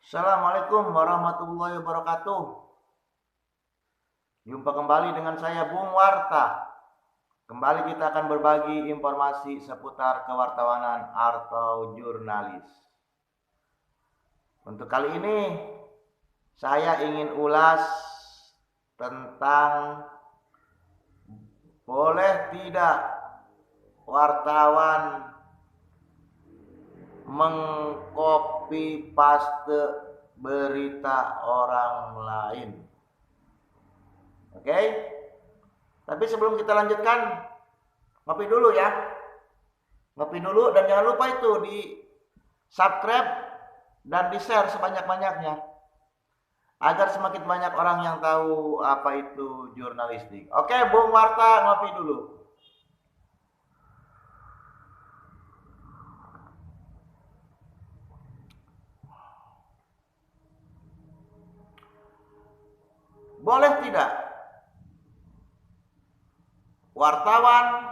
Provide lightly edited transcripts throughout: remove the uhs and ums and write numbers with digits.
Assalamualaikum warahmatullahi wabarakatuh. Jumpa kembali dengan saya Bung Warta. Kembali kita akan berbagi informasi seputar kewartawanan atau jurnalis. Untuk kali ini saya ingin ulas tentang boleh tidak wartawan mengcopy paste berita orang lain. Oke? Tapi sebelum kita lanjutkan, ngopi dulu ya. Ngopi dulu dan jangan lupa itu di subscribe dan di share sebanyak-banyaknya agar semakin banyak orang yang tahu apa itu jurnalistik. Oke, Bung Warta ngopi dulu. Boleh tidak wartawan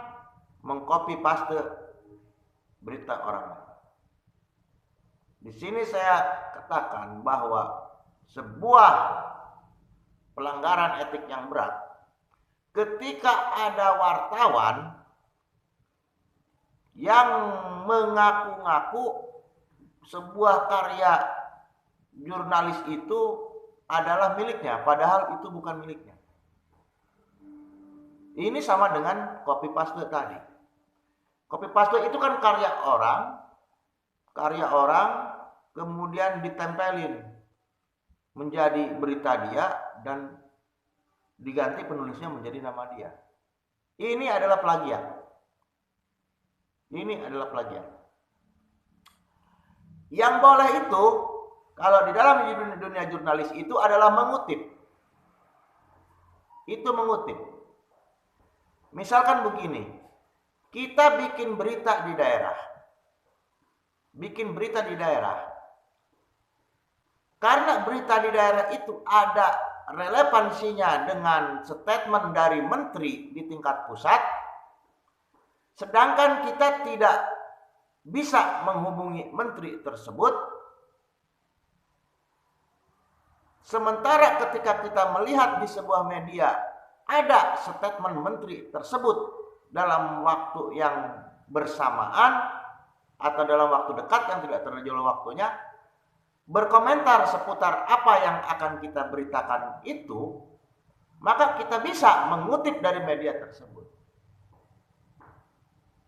mengcopy paste berita orang lain? Di sini saya katakan bahwa sebuah pelanggaran etik yang berat ketika ada wartawan yang mengaku-ngaku sebuah karya jurnalis itu adalah miliknya, padahal itu bukan miliknya. Ini sama dengan copy paste tadi. Copy paste itu kan karya orang kemudian ditempelin menjadi berita dia dan diganti penulisnya menjadi nama dia. Ini adalah plagiat. Ini adalah plagiat. Yang boleh itu kalau di dalam dunia jurnalis itu adalah mengutip. Itu mengutip. Misalkan begini, kita bikin berita di daerah. Bikin berita di daerah. Karena berita di daerah itu ada relevansinya dengan statement dari menteri di tingkat pusat, sedangkan kita tidak bisa menghubungi menteri tersebut. Sementara ketika kita melihat di sebuah media ada statement menteri tersebut dalam waktu yang bersamaan atau dalam waktu dekat yang tidak terjauh waktunya, berkomentar seputar apa yang akan kita beritakan itu, maka kita bisa mengutip dari media tersebut.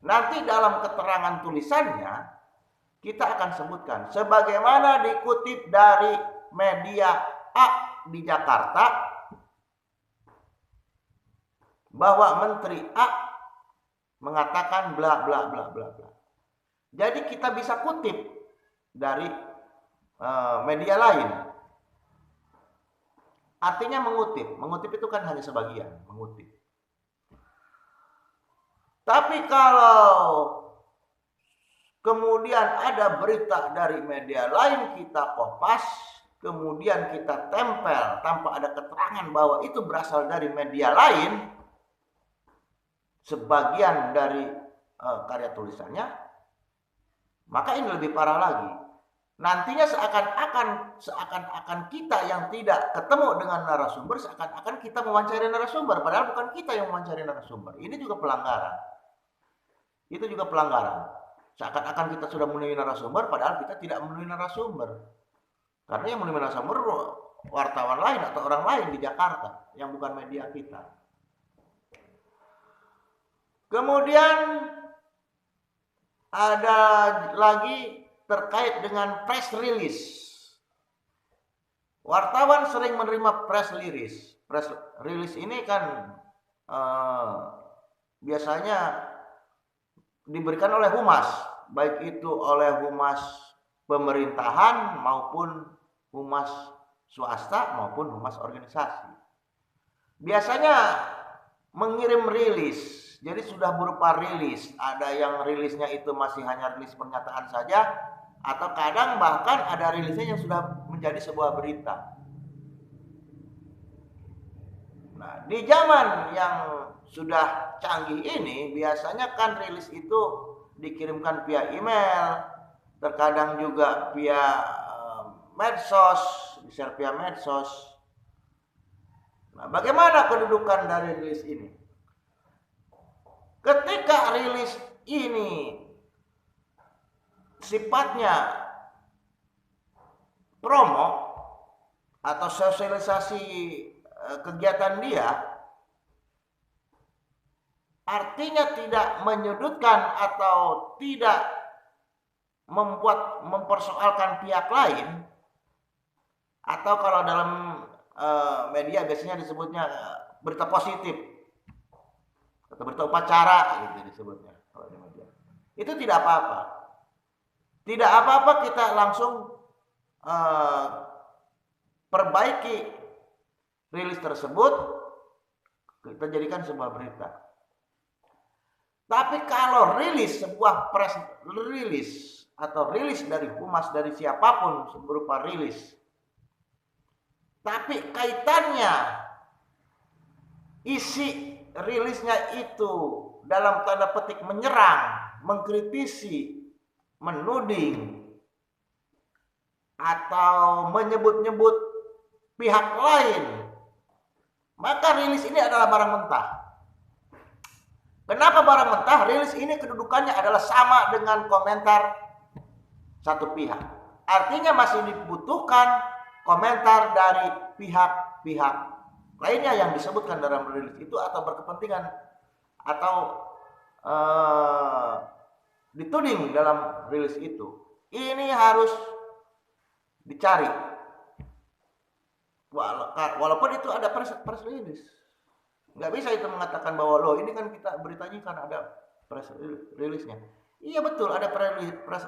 Nanti dalam keterangan tulisannya kita akan sebutkan sebagaimana dikutip dari media A di Jakarta bahwa Menteri A mengatakan bla bla bla bla bla. Jadi kita bisa kutip dari media lain. Artinya mengutip. Mengutip itu kan hanya sebagian, mengutip. Tapi kalau kemudian ada berita dari media lain kita kopas, kemudian kita tempel tanpa ada keterangan bahwa itu berasal dari media lain, sebagian dari karya tulisannya, maka ini lebih parah lagi. Nantinya seakan-akan kita yang tidak ketemu dengan narasumber, seakan-akan kita mewawancari narasumber, padahal bukan kita yang mewawancari narasumber. Ini juga pelanggaran. Itu juga pelanggaran. Seakan-akan kita sudah memenuhi narasumber, padahal kita tidak memenuhi narasumber. Karena yang menerima narasumber wartawan lain atau orang lain di Jakarta yang bukan media kita. Kemudian ada lagi terkait dengan press release. Wartawan sering menerima press release. Press release ini kan biasanya diberikan oleh humas, baik itu oleh humas pemerintahan maupun humas swasta maupun humas organisasi. Biasanya mengirim rilis, jadi sudah berupa rilis. Ada yang rilisnya itu masih hanya rilis pernyataan saja, atau kadang bahkan ada rilisnya yang sudah menjadi sebuah berita. Nah, di zaman yang sudah canggih ini, biasanya kan rilis itu dikirimkan via email, terkadang juga via medsos, di-share via medsos. Nah, bagaimana kedudukan dari rilis ini? Ketika rilis ini sifatnya promo atau sosialisasi kegiatan dia, artinya tidak menyudutkan atau tidak mempersoalkan pihak lain, atau kalau dalam media biasanya disebutnya berita positif atau berita upacara gitu disebutnya kalau di media. Itu tidak apa-apa. Tidak apa-apa kita langsung perbaiki rilis tersebut, kita jadikan sebuah berita. Tapi kalau rilis sebuah press rilis atau rilis dari humas dari siapapun berupa rilis, tapi kaitannya isi rilisnya itu dalam tanda petik menyerang, mengkritisi, menuding, atau menyebut-nyebut pihak lain, maka rilis ini adalah barang mentah. Kenapa barang mentah? Rilis ini kedudukannya adalah sama dengan komentar satu pihak. Artinya masih dibutuhkan komentar dari pihak-pihak lainnya yang disebutkan dalam rilis itu atau berkepentingan atau dituding dalam rilis itu. Ini harus dicari. Walaupun itu ada press rilis. Nggak bisa itu mengatakan bahwa loh ini kan kita beritanya kan ada press rilisnya. Iya betul ada press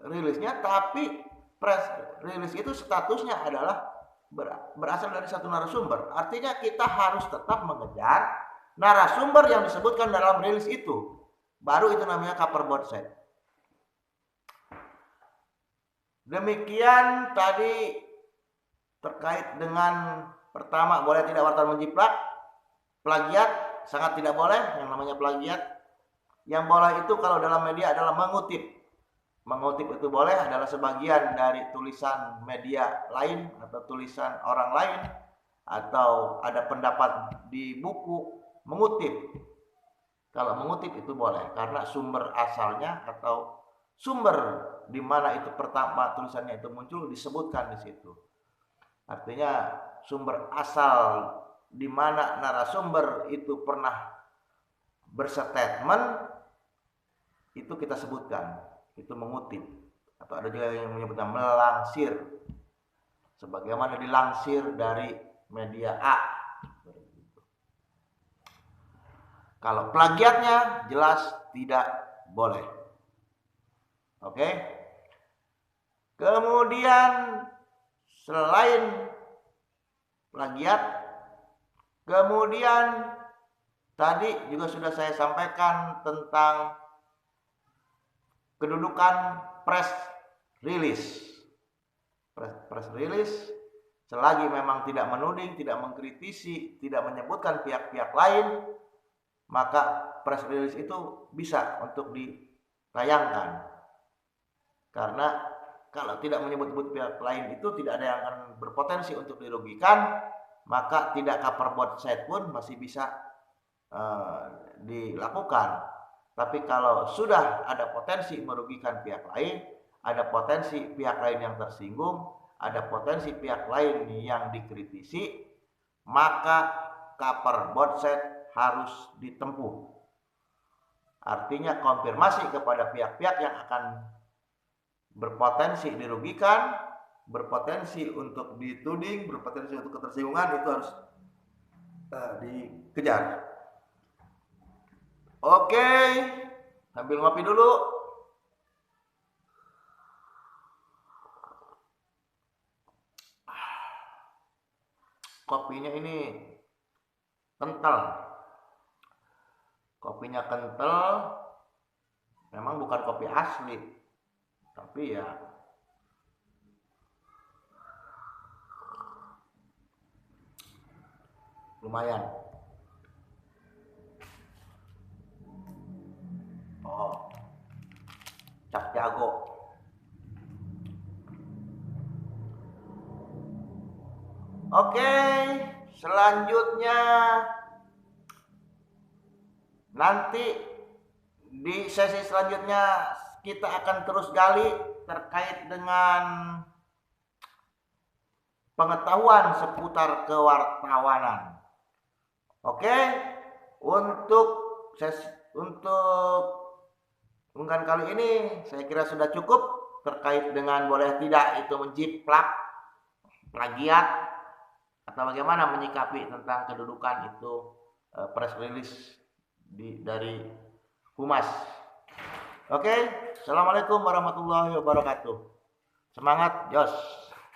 rilisnya, tapi press rilis itu statusnya adalah berasal dari satu narasumber. Artinya kita harus tetap mengejar narasumber yang disebutkan dalam rilis itu. Baru itu namanya cover both side. Demikian tadi terkait dengan pertama, boleh tidak wartawan menjiplak. Plagiat sangat tidak boleh, yang namanya plagiat. Yang boleh itu kalau dalam media adalah mengutip. Mengutip itu boleh adalah sebagian dari tulisan media lain atau tulisan orang lain, atau ada pendapat di buku, mengutip. Kalau mengutip itu boleh karena sumber asalnya atau sumber di mana itu pertama tulisannya itu muncul disebutkan di situ. Artinya sumber asal di mana narasumber itu pernah berstatement itu kita sebutkan, itu mengutip. Atau ada juga yang menyebutnya melangsir, sebagaimana dilansir dari media A. Kalau plagiatnya jelas tidak boleh. Oke. Kemudian selain plagiat, kemudian tadi juga sudah saya sampaikan tentang kedudukan press release. Press release selagi memang tidak menuding, tidak mengkritisi, tidak menyebutkan pihak-pihak lain, maka press release itu bisa untuk ditayangkan. Karena kalau tidak menyebut-nyebut pihak lain itu tidak ada yang akan berpotensi untuk dirugikan, maka tidak cover both side pun masih bisa dilakukan. Tapi kalau sudah ada potensi merugikan pihak lain, ada potensi pihak lain yang tersinggung, ada potensi pihak lain yang dikritisi, maka cover both side harus ditempuh. Artinya konfirmasi kepada pihak-pihak yang akan berpotensi dirugikan, berpotensi untuk dituding, berpotensi untuk ketersinggungan, itu harus dikejar. Oke, sambil ngopi dulu. Kopinya ini kental. Kopinya kental. Memang bukan kopi asli, tapi ya lumayan. Oh, Cap Jago. Oke, selanjutnya nanti di sesi selanjutnya kita akan terus gali terkait dengan pengetahuan seputar kewartawanan. Oke, untuk unggahan kali ini saya kira sudah cukup terkait dengan boleh tidak itu menjiplak, plagiat, atau bagaimana menyikapi tentang kedudukan itu press release dari Humas. Oke, assalamualaikum warahmatullahi wabarakatuh. Semangat, Jos.